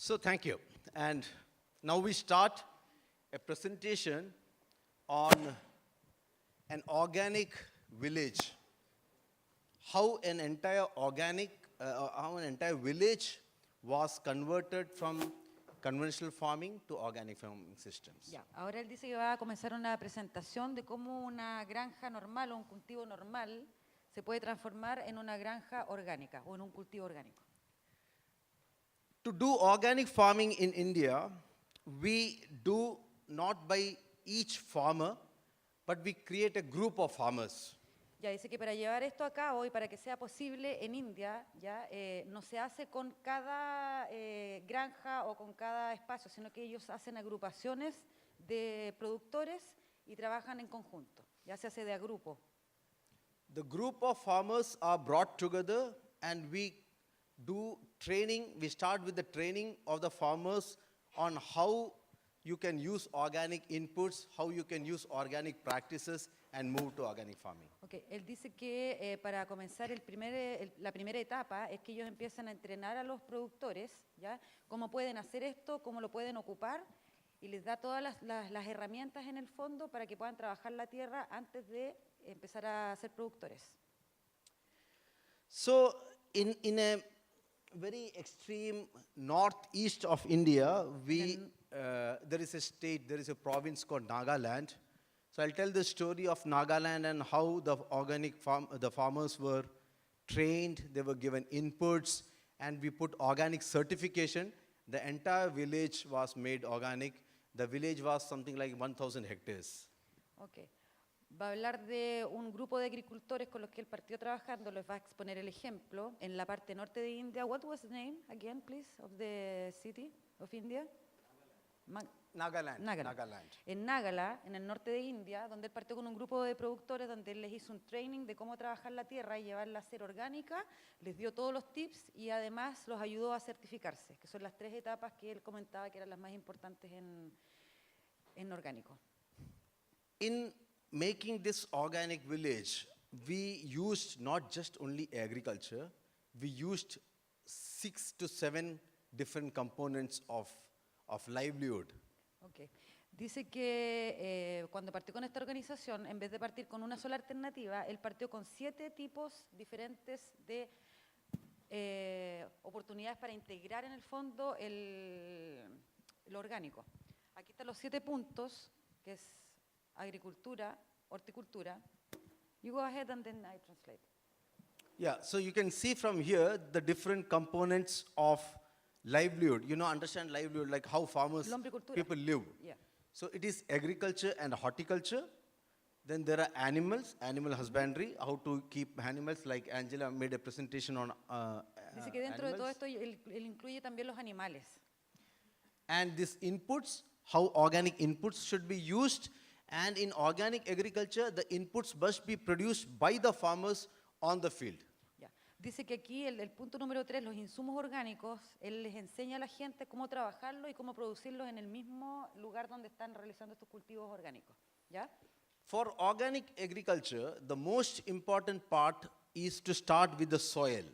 So thank you. And now we start a presentation on an organic village. How an entire village was converted from conventional farming to organic farming systems. Ya, ahora él dice que va a comenzar una presentación de cómo una granja normal o un cultivo normal se puede transformar en una granja orgánica o en un cultivo orgánico. To do organic farming in India, we do not by each farmer, but we create a group of farmers. Ya dice que para llevar esto a cabo y para que sea posible en India, ya no se hace con cada granja o con cada espacio, sino que ellos hacen agrupaciones de productores y trabajan en conjunto. Ya se hace de a grupo. The group of farmers are brought together and we do training. We start with the training of the farmers on how you can use organic inputs, how you can use organic practices and move to organic farming. Okay. Él dice que para comenzar la primera etapa es que ellos empiezan a entrenar a los productores, ¿ya? Cómo pueden hacer esto, cómo lo pueden ocupar, y les da todas las herramientas en el fondo para que puedan trabajar la tierra antes de empezar a ser productores. So in a very extreme northeast of India, there is a state, there is a province called Nagaland. So I'll tell the story of Nagaland and how the the farmers were trained, they were given inputs, and we put organic certification. The entire village was made organic. The village was something like 1,000 hectares. Okay. Va a hablar de un grupo de agricultores con los que él partió trabajando, les va a exponer el ejemplo en la parte norte de India. What was the name again, please, of the city of India? Nagaland. En Nagala, en el norte de India, donde él partió con un grupo de productores, donde él les hizo un training de cómo trabajar la tierra y llevarla a ser orgánica, les dio todos los tips y además los ayudó a certificarse, que son las 3 etapas que él comentaba que eran las más importantes en orgánico. In making this organic village, we used not just only agriculture, we used 6 to 7 different components of livelihood. Okay. Dice que cuando partió con esta organización, en vez de partir con una sola alternativa, él partió con 7 tipos diferentes de oportunidades para integrar en el fondo lo orgánico. Aquí están los 7 puntos, que es agricultura, horticultura. You go ahead and then I translate. Yeah, so you can see from here the different components of livelihood. You know, understand livelihood, like how farmers, people live. Yeah. So it is agriculture and horticulture. Then there are animals, animal husbandry, how to keep animals, like Angela made a presentation on Dice que dentro de todo animals. esto él incluye también los animales. And these inputs, how organic inputs should be used. And in organic agriculture, the inputs must be produced by the farmers on the field. Yeah. Dice que aquí el punto número 3, los insumos orgánicos, él les enseña a la gente cómo trabajarlos y cómo producirlos en el mismo lugar donde están realizando estos cultivos orgánicos. ¿Ya? For organic agriculture, the most important part is to start with the soil.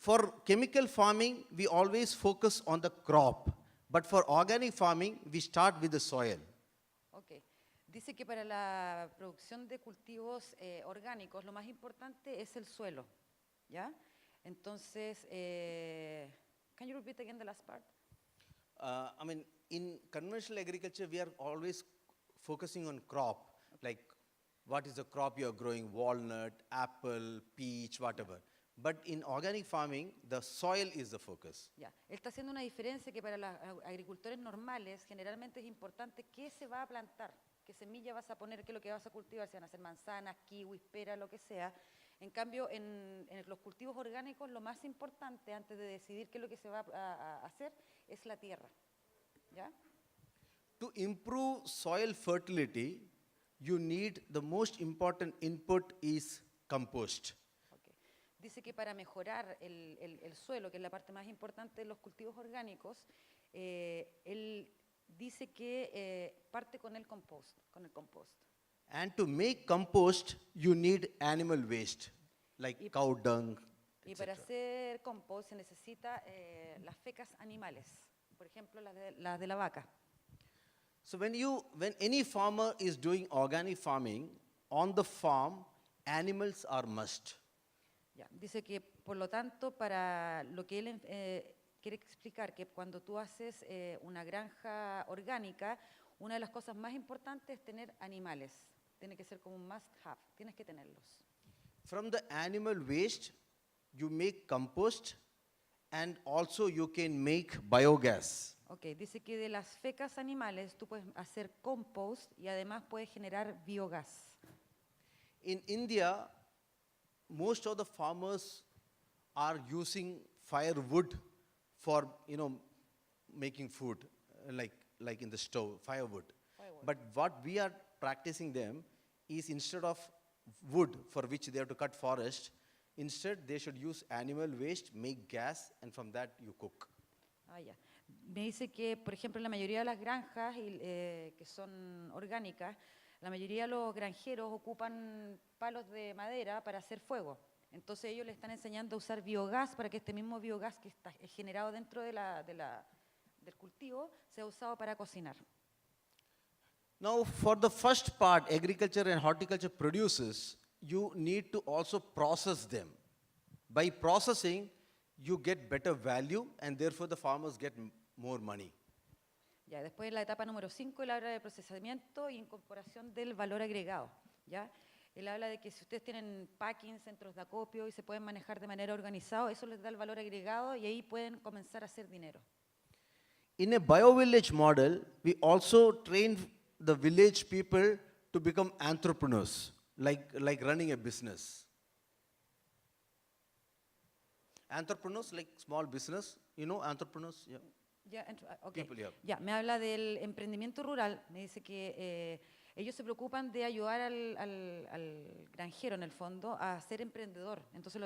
For chemical farming, we always focus on the crop. But for organic farming, we start with the soil. Okay. Dice que para la producción de cultivos orgánicos lo más importante es el suelo, ¿ya? Entonces, can you repeat again the last part? I mean, in conventional agriculture, we are always focusing on crop, like what is the crop you are growing, walnut, apple, peach, whatever. But in organic farming, the soil is the focus. Ya. Él está haciendo una diferencia que para los agricultores normales generalmente es importante qué se va a plantar, qué semilla vas a poner, qué es lo que vas a cultivar, si van a ser manzanas, kiwis, pera, lo que sea. En cambio, en los cultivos orgánicos, lo más importante antes de decidir qué es lo que se va a hacer es la tierra. ¿Ya? To improve soil fertility, you need the most important input is compost. Okay. Dice que para mejorar el suelo, que es la parte más importante de los cultivos orgánicos, él dice que parte con el compost. And to make compost, you need animal waste, like cow dung, Y para etc. hacer compost se necesita las fecas animales, por ejemplo las de la vaca. So when any farmer is doing organic farming, on the farm, animals are must. Ya, dice que, por lo tanto, para lo que él quiere explicar, que cuando tú haces una granja orgánica, una de las cosas más importantes es tener animales. Tiene que ser como un must have, tienes que tenerlos. From the animal waste, you make compost and also you can make biogas. Ok, dice que de las fecas animales tú puedes hacer compost y además puedes generar biogás. In India, most of the farmers are using firewood for, making food, like in the stove, firewood. Firewood. But what we are practicing them is instead of wood for which they have to cut forest, instead they should use animal waste, make gas, and from that you cook. Ah, ya. Me dice que, por ejemplo, en la mayoría de las granjas que son orgánicas, la mayoría de los granjeros ocupan palos de madera para hacer fuego. Entonces ellos le están enseñando a usar biogás para que este mismo biogás que está generado dentro del cultivo sea usado para cocinar. Now, for the first part, agriculture and horticulture produces, you need to also process them. By processing, you get better value and therefore the farmers get more money. Ya, después la etapa número 5, él habla de procesamiento y incorporación del valor agregado. ¿Ya? Él habla de que si ustedes tienen packing, centros de acopio y se pueden manejar de manera organizada, eso les da el valor agregado y ahí pueden comenzar a hacer dinero. In a bio-village model, we also train the village people to become entrepreneurs, like running a business. Entrepreneurs, like small business, entrepreneurs, yeah. Ya, okay. People, yeah. Ya, me habla del emprendimiento rural, me dice que ellos se preocupan de ayudar al granjero en el fondo a ser emprendedor, entonces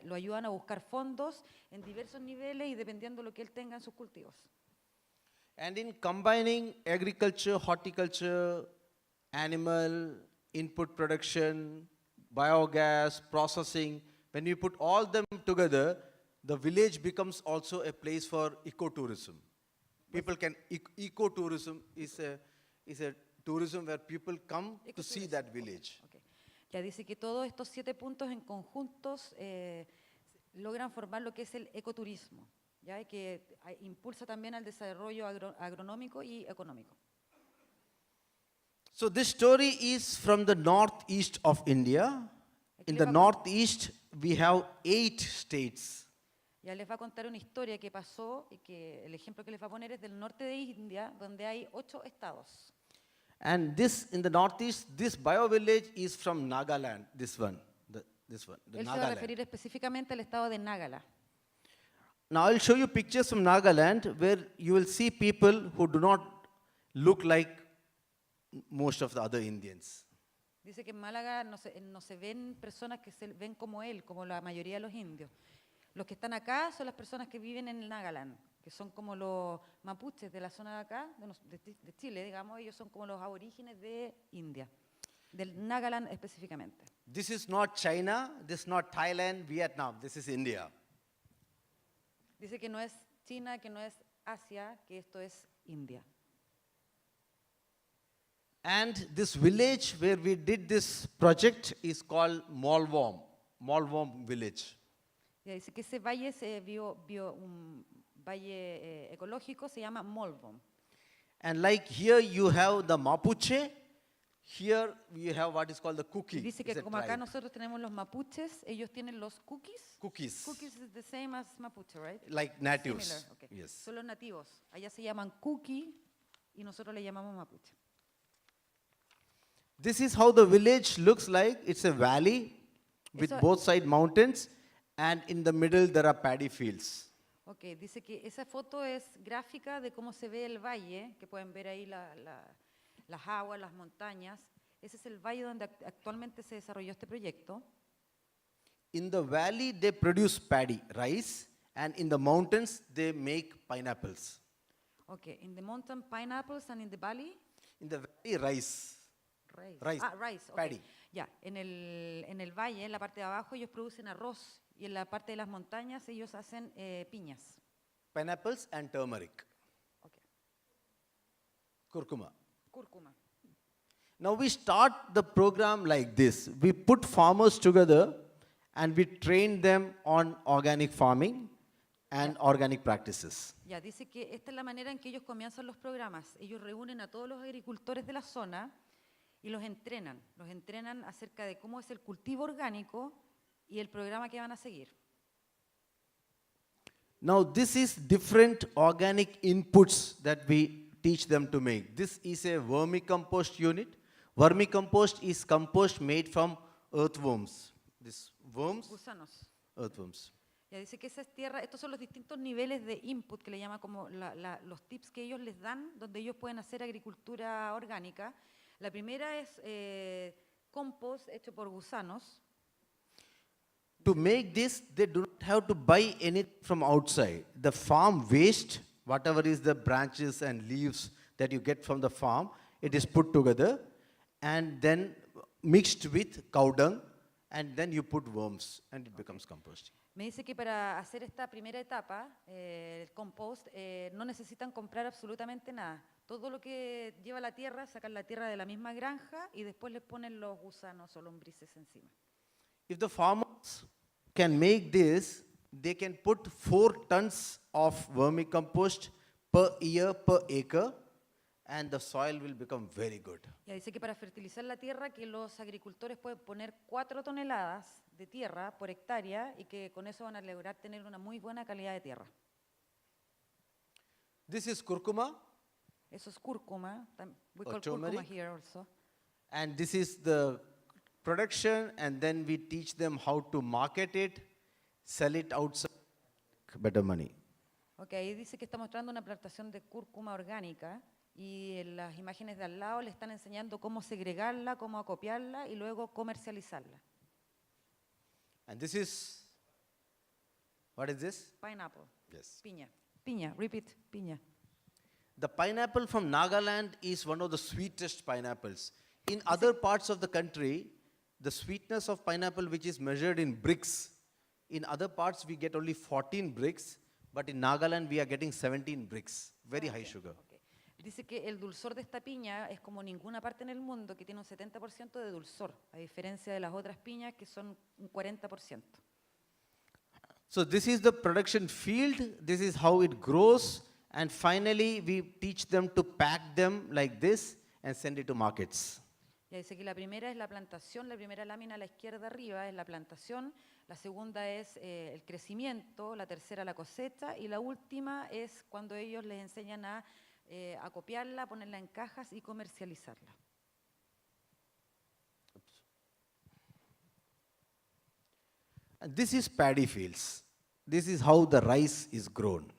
lo ayudan a buscar fondos en diversos niveles y dependiendo de lo que él tenga en sus cultivos. And in combining agriculture, horticulture, animal, input production, biogas, processing, when you put all them together, the village becomes also a place for ecotourism. People can, ecotourism is a tourism where people come to see that village. Okay. Ya dice que todos estos 7 puntos en conjuntos logran formar lo que es el ecoturismo, ¿ya? Y que impulsa también al desarrollo agronómico y económico. So this story is from the northeast of India. In the northeast, we have 8 states. Ya les va a contar una historia que pasó y que el ejemplo que les va a poner es del norte de India, donde hay 8 estados. And in the northeast, this bio-village is from Nagaland, this one, the Él se va a Nagaland. referir específicamente al estado de Nagala. Now I'll show you pictures from Nagaland where you will see people who do not look like most of the other Indians. Dice que en Málaga no se ven personas que se ven como él, como la mayoría de los indios. Los que están acá son las personas que viven en el Nagaland, que son como los mapuches de la zona de acá, de Chile, digamos, ellos son como los aborígenes de India, del Nagaland específicamente. This is not China, this is not Thailand, Vietnam, this is India. Dice que no es China, que no es Asia, que esto es India. And this village where we did this project is called Malvom village. Ya dice que ese valle un valle ecológico se llama Molvom. And like here you have the Mapuche, here we have what is called the Kuki. Y dice que It's a como acá tribe. nosotros tenemos los mapuches, ellos tienen los cookies. Cookies. Cookies is the same as mapuche, right? Like natives. Similar, okay. Yes. Son los nativos. Allá se llaman cookie y nosotros le llamamos mapuche. This is how the village looks like. It's a valley with Eso- both side mountains, and in the middle there are paddy fields. Ok, dice que esa foto es gráfica de cómo se ve el valle, que pueden ver ahí las aguas, las montañas. Ese es el valle donde actualmente se desarrolló este proyecto. In the valley they produce paddy, rice, and in the mountains they make pineapples. Ok, in the mountain pineapples and in the valley In the valley, rice. rice. Rice, Ah, rice, ok. paddy. Ya, en el valle, en la parte de abajo, ellos producen arroz Y en la parte de las montañas ellos hacen piñas. Pineapples and turmeric, Okay. curcuma. Cúrcuma. Now we start the program like this. We put farmers together and we train them on organic farming and organic practices. Ya, dice que esta es la manera en que ellos comienzan los programas. Ellos reúnen a todos los agricultores de la zona y los entrenan acerca de cómo es el cultivo orgánico y el programa que van a seguir. Now this is different organic inputs that we teach them to make. This is a vermicompost unit. Vermicompost is compost made from earthworms. These worms, Gusanos. earthworms. Ya dice que esa es tierra, estos son los distintos niveles de input que le llama como los tips que ellos les dan, donde ellos pueden hacer agricultura orgánica. La primera es compost hecho por gusanos. To make this, they do not have to buy any from outside. The farm waste, whatever is the branches and leaves that you get from the farm, it is put together and then mixed with cow dung, and then you put worms and it becomes compost. Me dice que para hacer esta primera etapa, el compost, no necesitan comprar absolutamente nada. Todo lo que lleva la tierra, sacan la tierra de la misma granja y después les ponen los gusanos o lombrices encima. If the farmers can make this, they can put 4 tons of vermicompost per year per acre, and the soil will become very good. Ya dice que para fertilizar la tierra que los agricultores pueden poner 4 toneladas de tierra por hectárea y que con eso van a lograr tener una muy buena calidad de tierra. This is curcuma, Eso es cúrcuma. We Or call cúrcuma turmeric. here also. and this is the production, and then we teach them how to market it, sell it outside, better money. Ok, ahí dice que está mostrando una plantación de cúrcuma orgánica y en las imágenes de al lado le están enseñando cómo segregarla, cómo acopiarla y luego comercializarla. And this is, what is this? Pineapple. Yes. Piña. Piña. Repeat. Piña. The pineapple from Nagaland is one of the sweetest pineapples. In other parts of the country, the sweetness of pineapple, which is measured in bricks, in other parts we get only 14 bricks, but in Nagaland we are getting 17 bricks. Very high sugar. Ok. Dice que el dulzor de esta piña es como ninguna parte en el mundo, que tiene un 70% de dulzor, a diferencia de las otras piñas que son un 40%. So this is the production field, this is how it grows, and finally we teach them to pack them like this and send it to markets. Ya dice que la primera es la plantación, la primera lámina a la izquierda arriba es la plantación, la segunda es el crecimiento, la tercera la cosecha y la última es cuando ellos les enseñan a acopiarla, ponerla en cajas y comercializarla. And this is paddy fields. This is how the rice is grown.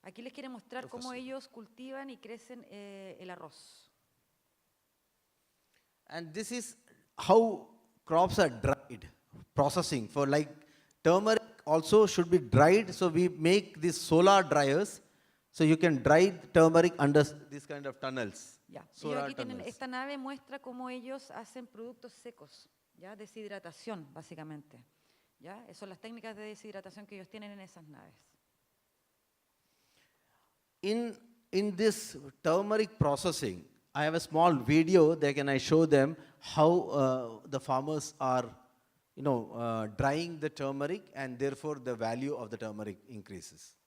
Aquí les quiere mostrar cómo ellos cultivan y crecen el arroz. And this is how crops are dried, processing. For like turmeric also should be dried, so we make these solar dryers, so you can dry turmeric under these kind of tunnels. Ya. Ellos Solar aquí tienen, tunnels. esta nave muestra cómo ellos hacen productos secos, ya, deshidratación básicamente. ¿Ya? Esas son las técnicas de deshidratación que ellos tienen en esas naves. In this turmeric processing, I have a small video that can I show them how the farmers are, drying the turmeric, and therefore the value of the turmeric increases.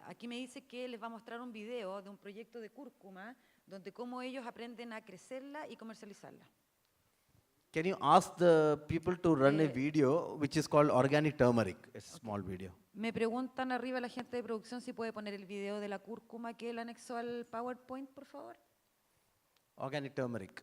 Aquí me dice que les va a mostrar un video de un proyecto de cúrcuma donde cómo ellos aprenden a crecerla y comercializarla. Can you ask the people to run a video which is called Organic Turmeric? It's a small video. Me preguntan arriba la gente de producción si puede poner el video de la cúrcuma que él anexó al PowerPoint, por favor. Organic Turmeric.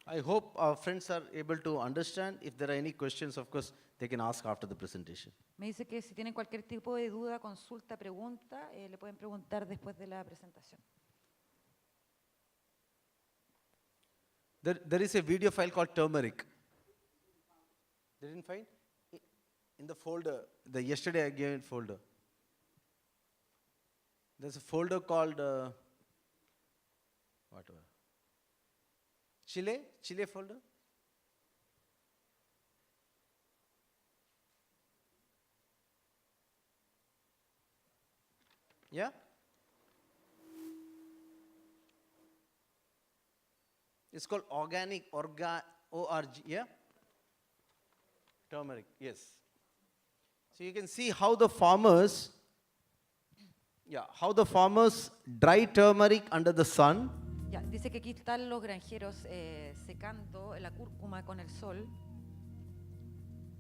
I hope our friends are able to understand. If there are any questions, of course, they can ask after the presentation. Me dice que si tienen cualquier tipo de duda, consulta, pregunta, le pueden preguntar después de la presentación. There is a video file called turmeric. They didn't find? In the folder, yesterday I gave it folder. There's a folder called, whatever. Chile folder? Yeah? It's called organic, O-R-G, yeah? Turmeric, yes. So you can see how the farmers, dry turmeric under the sun. Ya, dice que aquí están los granjeros secando la cúrcuma con el sol.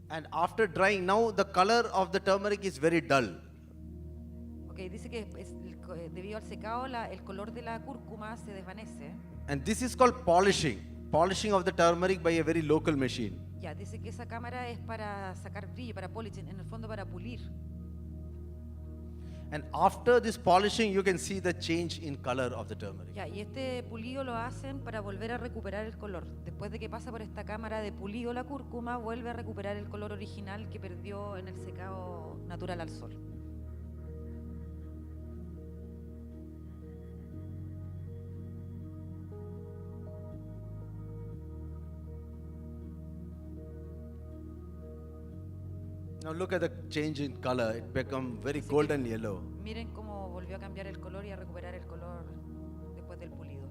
And after drying, now the color of the turmeric is very dull. Okay, dice que debido al secado el color de la cúrcuma se desvanece. And this is called polishing of the turmeric by a very local machine. Ya, dice que esa cámara es para sacar brillo, para polishing, en el fondo para pulir. And after this polishing, you can see the change in color of the turmeric. Ya, y este pulido lo hacen para volver a recuperar el color. Después de que pasa por esta cámara de pulido la cúrcuma, vuelve a recuperar el color original que perdió en el secado natural al sol. Now look at the change in color. It become very golden yellow. Miren cómo volvió a cambiar el color y a recuperar el color después del pulido.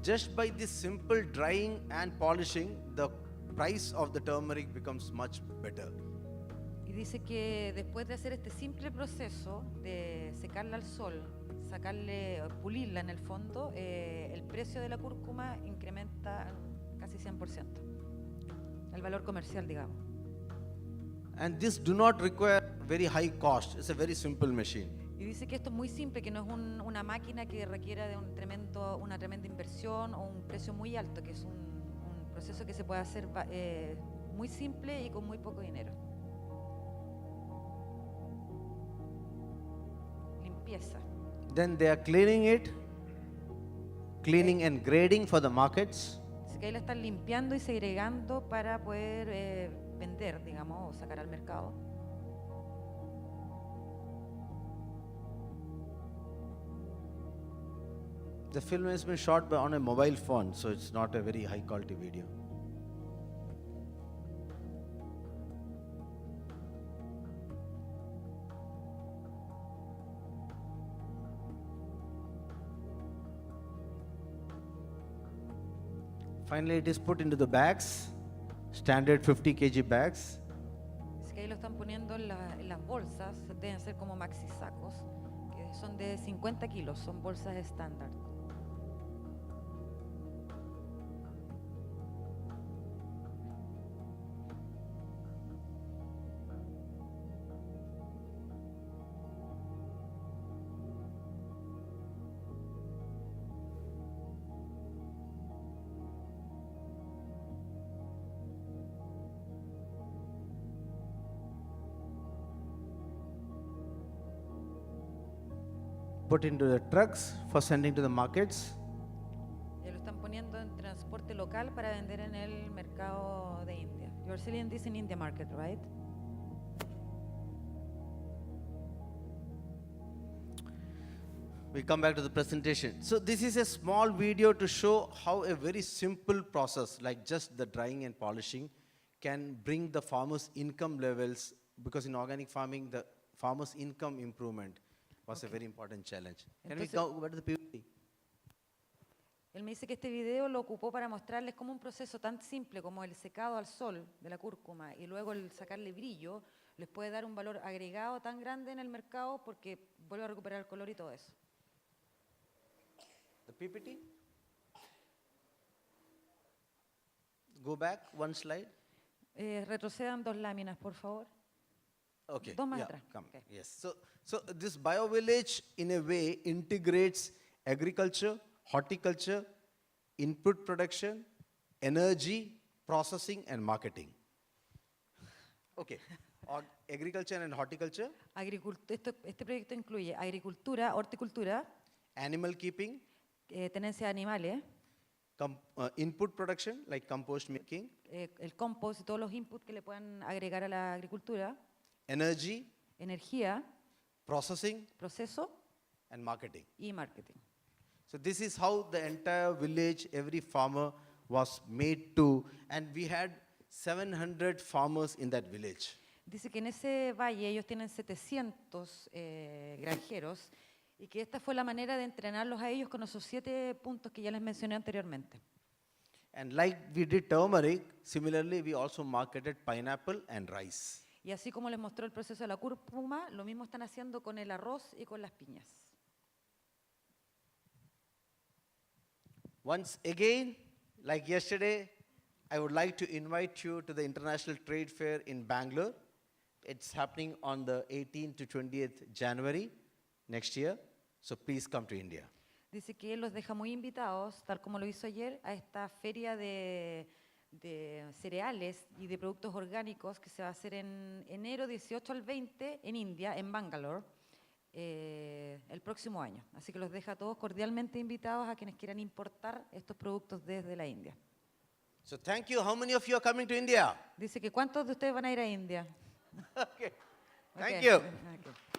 Just by this simple drying and polishing, the price of the turmeric becomes much better. Y dice que después de hacer este simple proceso de secarla al sol, pulirla en el fondo, el precio de la cúrcuma incrementa casi 100%. El valor comercial, digamos. And this do not require very high cost. It's a very simple machine. Y dice que esto es muy simple, que no es una máquina que requiera de una tremenda inversión o un precio muy alto, que es un proceso que se puede hacer muy simple y con muy poco dinero. Limpieza. Then they are cleaning and grading for the markets. Dice que ahí la están limpiando y segregando para poder vender, digamos, o sacar al mercado. The film has been shot on a mobile phone, so it's not a very high quality video. Finally, it is put into the bags, standard 50 kg bags. Dice que ahí lo están poniendo en las bolsas, deben ser como maxi sacos, que son de 50 kilos, son bolsas estándar. Put into the trucks for sending to the markets. Ya lo están poniendo en transporte local para vender en el mercado de India. You're selling this in India market, right? We come back to the presentation. So this is a small video to show how a very simple process like just the drying and polishing can bring the farmers' income levels, because in organic farming the farmers' income improvement was a very important challenge. Can we go back to the PPT? Él me dice que este video lo ocupó para mostrarles cómo un proceso tan simple como el secado al sol de la cúrcuma y luego el sacarle brillo les puede dar un valor agregado tan grande en el mercado porque vuelve a recuperar el color y todo eso. The PPT? Go back one slide. Retrocedan 2 láminas, por favor. Okay. 2 más yeah, atrás. come. Okay. Yes. So this biovillage in a way integrates agriculture, horticulture, input production, energy, processing, and marketing. Okay, agriculture and horticulture, Este proyecto incluye agricultura, horticultura, animal keeping, tenencia de animales, input production like compost making, el compost y todos los inputs que le puedan agregar a la agricultura, energy, energía, processing, proceso and marketing. y marketing. So this is how the entire village, every farmer was made to, and we had 700 farmers in that village. Dice que en ese valle ellos tienen 700 granjeros y que esta fue la manera de entrenarlos a ellos con esos 7 puntos que ya les mencioné anteriormente. And like we did turmeric, similarly we also marketed pineapple and rice. Y así como les mostró el proceso de la cúrcuma, lo mismo están haciendo con el arroz y con las piñas. Once again, like yesterday, I would like to invite you to the International Trade Fair in Bangalore. It's happening on the 18th to 20th January next year. So please come to India. Dice que él los deja muy invitados, tal como lo hizo ayer, a esta feria de cereales y de productos orgánicos que se va a hacer en enero 18 al 20 en India, en Bangalore, el próximo año. Así que los deja a todos cordialmente invitados a quienes quieran importar estos productos desde la India. So thank you. How many of you are coming to India? Dice que ¿cuántos de ustedes van a ir a India? Okay. Thank Okay. you. Okay.